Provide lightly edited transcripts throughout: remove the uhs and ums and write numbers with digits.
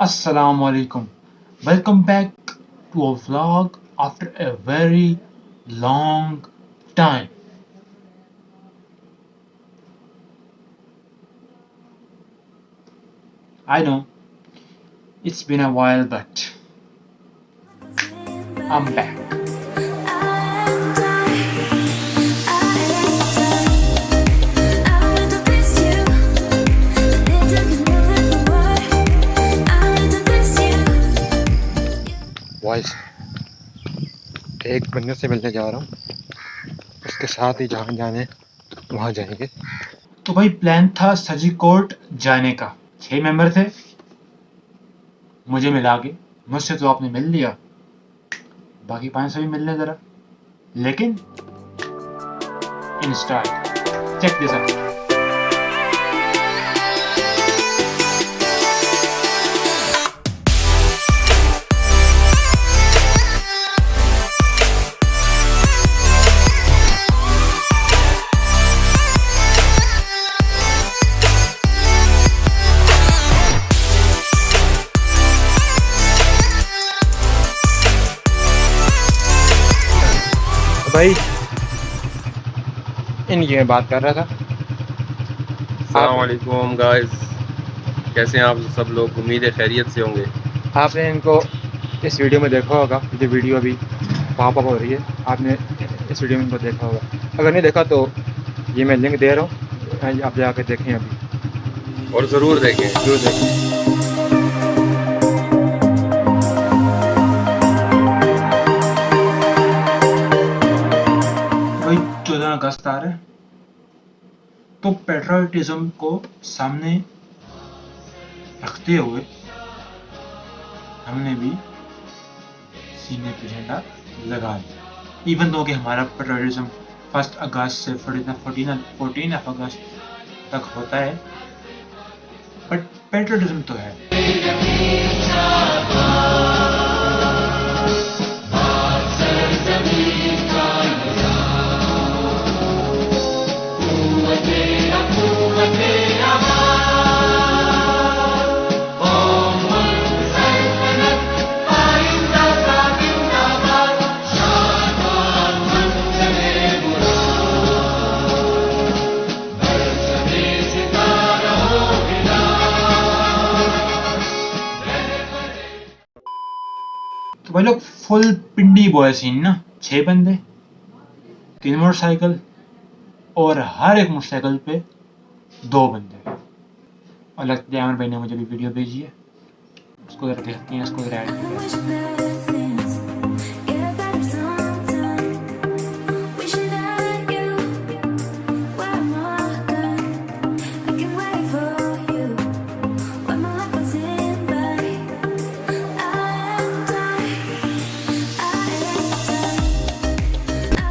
Assalamu alaikum. Welcome back to a vlog after a very long time. I know it's been a while, but I'm back. Voice एक बंदे से मिलने जा रहा हूँ, उसके साथ ही जहाँ जाने वहाँ जाएंगे। तो भाई प्लान था सजी कोर्ट जाने का। 6 मेंबर थे, मुझे मिला के। मुझसे तो आपने मिल लिया, बाकी 5 से भी मिल लें जरा, लेकिन in style. Check this out. भाई इनकी मैं बात कर रहा था। अस्सलामुअलैकुम गाइस, कैसे हैं आप सब लोग? उम्मीद है खैरियत से होंगे। आपने इनको इस वीडियो में देखा होगा, जो वीडियो अभी पॉप अप हो रही है, आपने इस वीडियो में इनको देखा होगा। अगर नहीं देखा तो ये मैं लिंक दे रहा हूँ, आप जाकर देखें अभी, और ज़रूर देखें। जरूर देखें। भाई 14 अगस्त आ रहा है, तो पेट्रियटिज्म को सामने रखते हुए हमने भी सीने पे झंडा लगा लिया। इवन दो कि हमारा पेट्रियटिज्म 1 अगस्त से 14 अगस्त तक होता है, बट पेट्रियटिज्म तो है। तो भाई लोग फुल पिंडी बॉय सीन ना। 6 बंदे, 3 मोटरसाइकिल, और हर एक मोटरसाइकिल पे 2 बंदे। और लगता है अमर भाई ने मुझे भी वीडियो भेजी है, उसको जरा देखते हैं, उसको जरा ऐड किया है।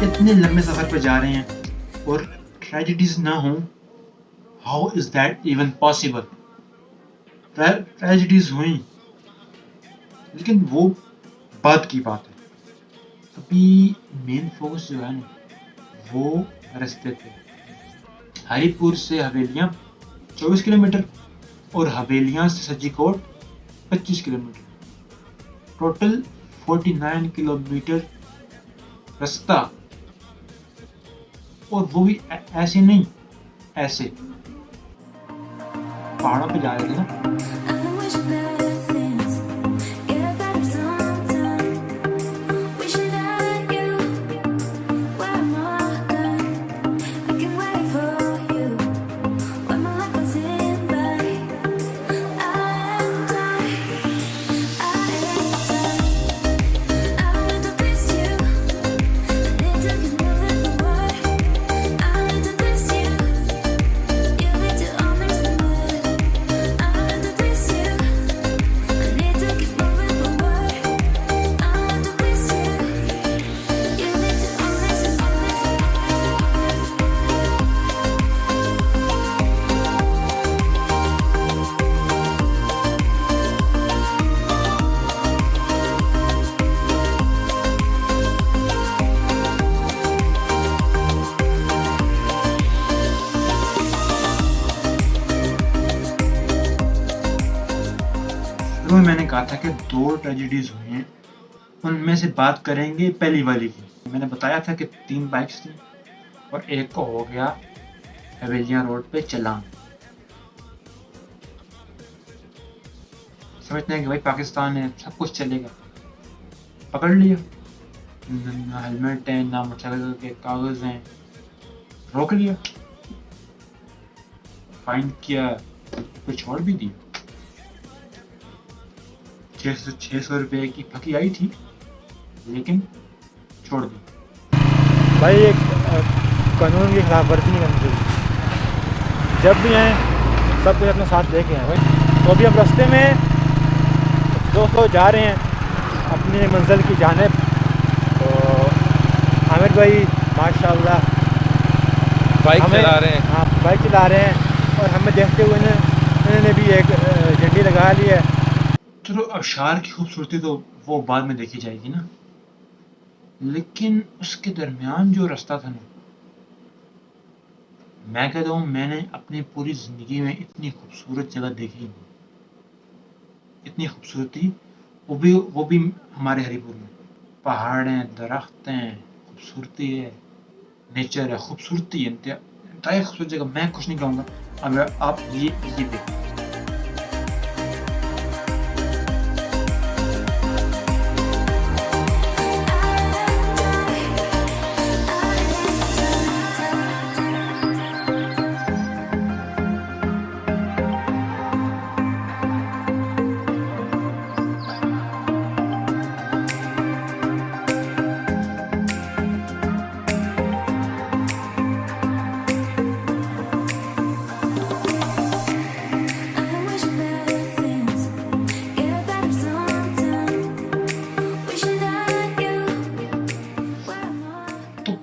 इतने लंबे सफर पे जा रहे हैं और ट्रेजेडीज ना हो, how is that even possible? Tragedies हुई, लेकिन वो बाद की बात है। अभी मेन फोकस जो है ना, वो रास्ते पे। हरिपुर से हवेलियां 24 किलोमीटर और हवेलियां से सज्जी कोट 25 किलोमीटर, टोटल 49 किलोमीटर रास्ता। और वो भी ऐसे नहीं, ऐसे पहाड़ों पे जा रहे थे ना। तुम्हें मैंने कहा था कि 2 ट्रेजेडीज हुई हैं, उनमें से बात करेंगे पहली वाली की। मैंने बताया था कि 3 बाइक्स थी और एक को हो गया हवेलियां रोड पे चालान। समझते हैं कि भाई पाकिस्तान है, सब कुछ चलेगा, पकड़ लिया, ना हेलमेट है ना मोटरसाइकिल के कागज हैं, रोक लिया, फाइन किया, तो छोड़ भी दिया। 600 रुपये की फकी आई थी लेकिन छोड़ दी। भाई एक कानून की खिलाफ वर्जी नहीं करनी चाहिए। जब भी आए सब कुछ अपने साथ लेके आए भाई। तो अभी हम रास्ते में दोस्तों जा रहे हैं अपनी मंजिल की जानिब। तो आमिर भाई माशाल्लाह बाइक चला रहे हैं। हाँ बाइक चला रहे हैं और हमें देखते हुए इन्होंने भी एक झंडी लगा ली है। चलो अबशार की खूबसूरती तो वो बाद में देखी जाएगी ना, लेकिन उसके दरमियान जो रास्ता था ना, मैं कहता हूँ मैंने अपनी पूरी जिंदगी में इतनी खूबसूरत जगह देखी नहीं। इतनी खूबसूरती, वो भी हमारे हरिपुर में। पहाड़ हैं, दरख्त हैं, खूबसूरती है, नेचर है, खूबसूरती है, इंतहाई खूबसूरत जगह। मैं कुछ नहीं कहूँगा, अब आप ये देखो।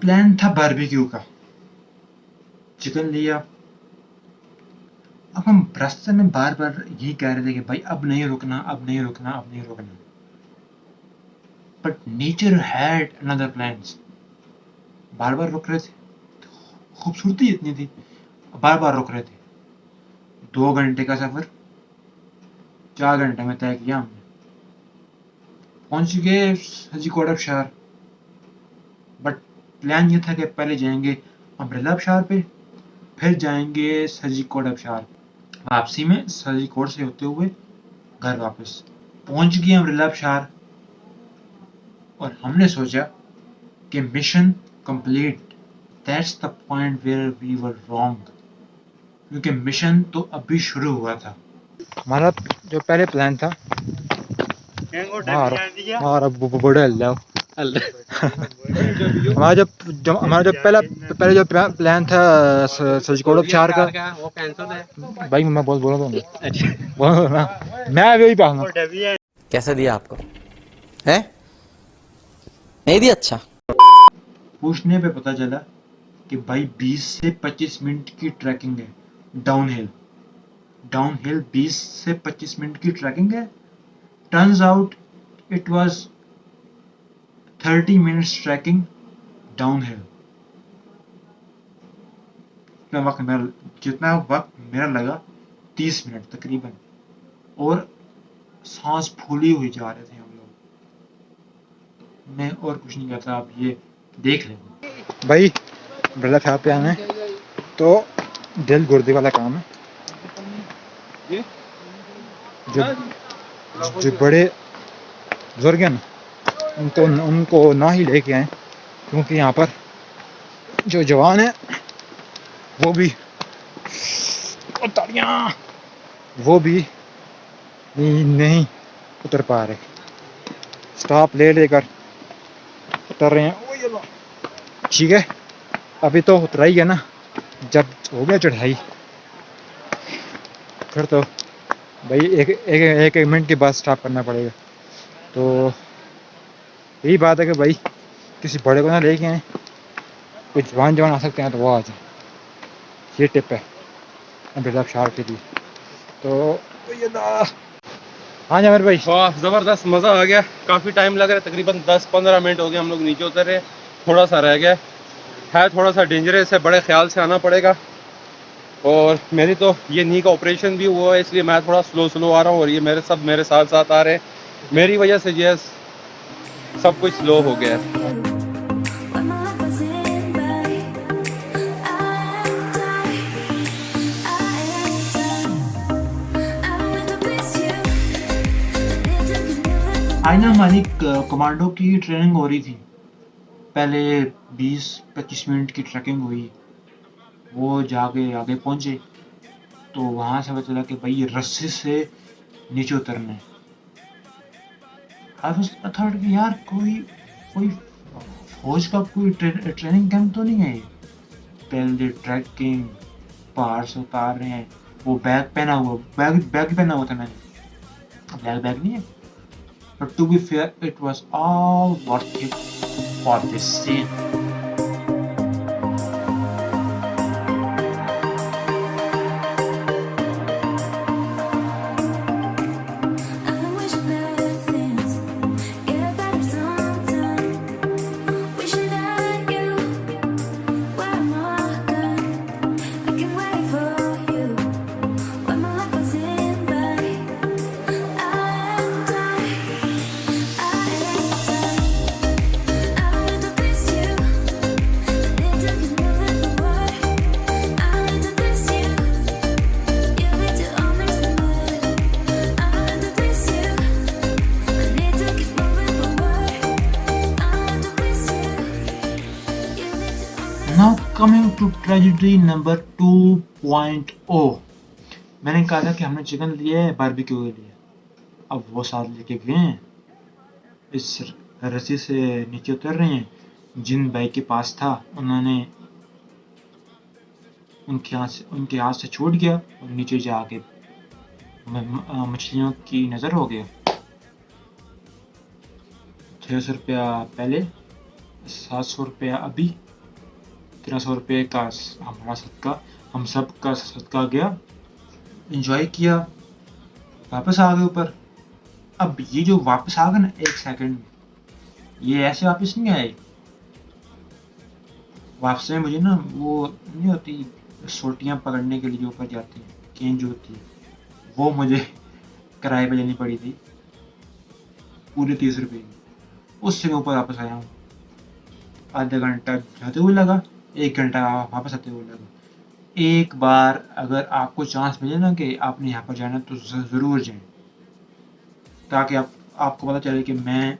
प्लान था बारबेक्यू का, चिकन लिया। अब हम रास्ते में बार बार यही कह रहे थे कि भाई अब नहीं रुकना, अब नहीं रुकना, अब नहीं रुकना। But nature had another plans. बार बार रुक रहे थे, खूबसूरती इतनी थी, बार बार रुक रहे थे। 2 घंटे का सफर 4 घंटे में तय किया हमने। पहुंच गए सजीकोट आबशार। बट प्लान ये था कि पहले जाएंगे अम्ब्रेला आबशार पे, फिर जाएंगे सजीकोट आबशार। वापसी में सजीकोट से होते हुए घर वापस। पहुंच गए अम्ब्रेला आबशार और हमने सोचा कि mission complete. That's the point where we were wrong, क्योंकि मिशन तो अभी शुरू हुआ था। हमारा जो पहले प्लान था हमारा बड़ा हमारा जो पहले जो प्लान था सजीकोट आबशार का, वो कैंसिल है भाई मैं बोल दूंगा बोलो ना, मैं वही पाऊंगा। कैसे दिया आपको है? नहीं दिया? अच्छा। पूछने पे पता चला कि भाई 20 से 25 मिनट की ट्रैकिंग है, डाउनहिल 20 से 25 मिनट की ट्रैकिंग है। Turns out it was 30 minutes tracking downhill. जितना वक्त मेरा लगा 30 मिनट तकरीबन, और सांस फूली हुई जा रहे थे हम लोग। मैं और कुछ नहीं कहता, आप ये देख लें। भाई बड़ा खा पे आना है तो दिल गुर्दे वाला काम है। जो बड़े बुजुर्ग हैं ना, उनको ना ही लेके आए, क्योंकि यहाँ पर जो जवान है वो भी नहीं उतर पा रहे। स्टॉप ले लेकर उतर रहे हैं। ठीक है, अभी तो उतरा ही है ना, जब हो गया चढ़ाई फिर तो भाई एक मिनट के बाद स्टॉप करना पड़ेगा। तो यही बात है कि भाई किसी बड़े को ना लेके आए, कुछ जवान आ सकते हैं तो वो आ जाए। ये टिप है अम्ब्रेला आबशार के लिए। तो हाँ जामिर भाई, वाह ज़बरदस्त, मज़ा आ गया। काफ़ी टाइम लग रहा है, तकरीबन 10-15 मिनट हो गए हम लोग नीचे उतर रहे। थोड़ा सा रह गया है, थोड़ा सा डेंजरस है, बड़े ख्याल से आना पड़ेगा। और मेरी तो ये नी का ऑपरेशन भी हुआ है, इसलिए मैं थोड़ा स्लो आ रहा हूँ और ये मेरे साथ साथ आ रहे हैं। मेरी वजह से ये सब कुछ स्लो हो गया है। When my life was in vain, I went to miss you. It took you. आज ना हमारी कमांडो की ट्रेनिंग हो रही थी। पहले 20-25 मिनट की ट्रैकिंग हुई, वो जाके आगे पहुंचे तो वहां से पता चला कि भाई ये रस्सी से नीचे उतरना है। आई थॉट कि यार कोई कोई फौज का कोई ट्रेनिंग कैंप तो नहीं है ये। पहले ट्रैकिंग, पहाड़ से उतार रहे हैं, वो बैग पहना हुआ, बैग पहना हुआ था मैंने, बैग नहीं है। But to be fair it was all worth it for this scene. I wish better things get better sometime. Wishing that you were more good. I can wait for you when my life was in vain. I went to miss you. It took you moving forward. I went to miss you. You need to understand. I went to miss you. I need to keep moving forward. I went to miss you. You need to understand. Now coming to tragedy number 2.0। मैंने कहा था कि हमने chicken लिया है barbecue के लिए, अब वो साथ लेके गए हैं, इस रस्सी से नीचे उतर रहे हैं। जिन भाई के पास था उन्होंने उनके हाथ से छूट गया और नीचे जाके मछलियों की नज़र हो गया। 600 रुपया पहले, 700 रुपया अभी, 1300 रुपये का हमारा सदका, हम सब का सदका गया। एंजॉय किया, वापस आ गए ऊपर। अब ये जो वापस आ गए ना 1 सेकंड में, ये ऐसे वापस नहीं आए। वापस में मुझे ना वो नहीं होती सोटियां पकड़ने के लिए जो ऊपर जाती है, केंज होती है, वो मुझे किराए पे लेनी पड़ी थी पूरे 30 रुपये की। उससे मैं ऊपर वापस आया हूँ। आधा घंटा जाते हुए लगा, 1 घंटा वापस आते हुए लगा। एक बार अगर आपको चांस मिले ना कि आपने यहाँ पर जाना तो ज़रूर जाएं, ताकि आपको पता चले कि मैं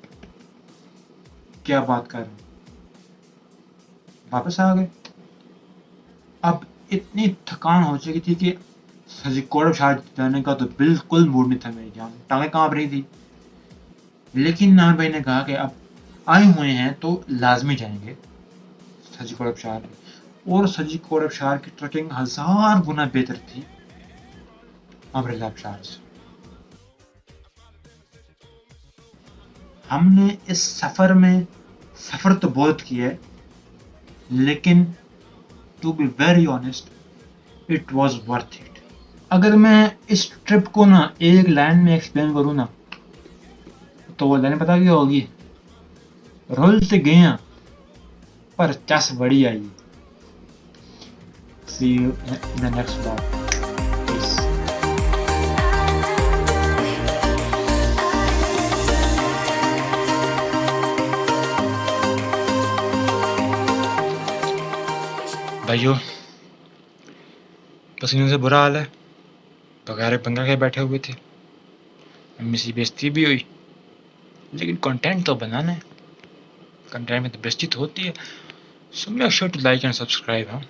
क्या बात कर रहा हूँ। वापस आ गए। अब इतनी थकान हो चुकी थी कि सजीकोड़ शायद जाने का तो बिल्कुल मूड नहीं था मेरी जान, टांगें कांप रही थी। लेकिन नाम भाई ने कहा कि अब आए हुए हैं तो लाजमी जाएंगे सजीकोड़ शहर। और सजीकोड़ शहर की ट्रैकिंग 1000 गुना बेहतर थी अमृता शहर से। हमने इस सफर तो बहुत किया है, लेकिन to be very honest it was worth it. अगर मैं इस ट्रिप को ना एक लाइन में एक्सप्लेन करूँ ना, तो वो लाइन पता क्या होगी? रोल से गए पर चस बड़ी आई। See you in the next vlog. Peace. भाइयों, पसीने से बुरा हाल है, बगैर पंगा के बैठे हुए थे। मम्मी से बेइज्जती भी हुई, लेकिन कंटेंट तो बनाना है, कंटेंट में तो बेइज्जती तो होती है। So make sure to like and subscribe. हाँ,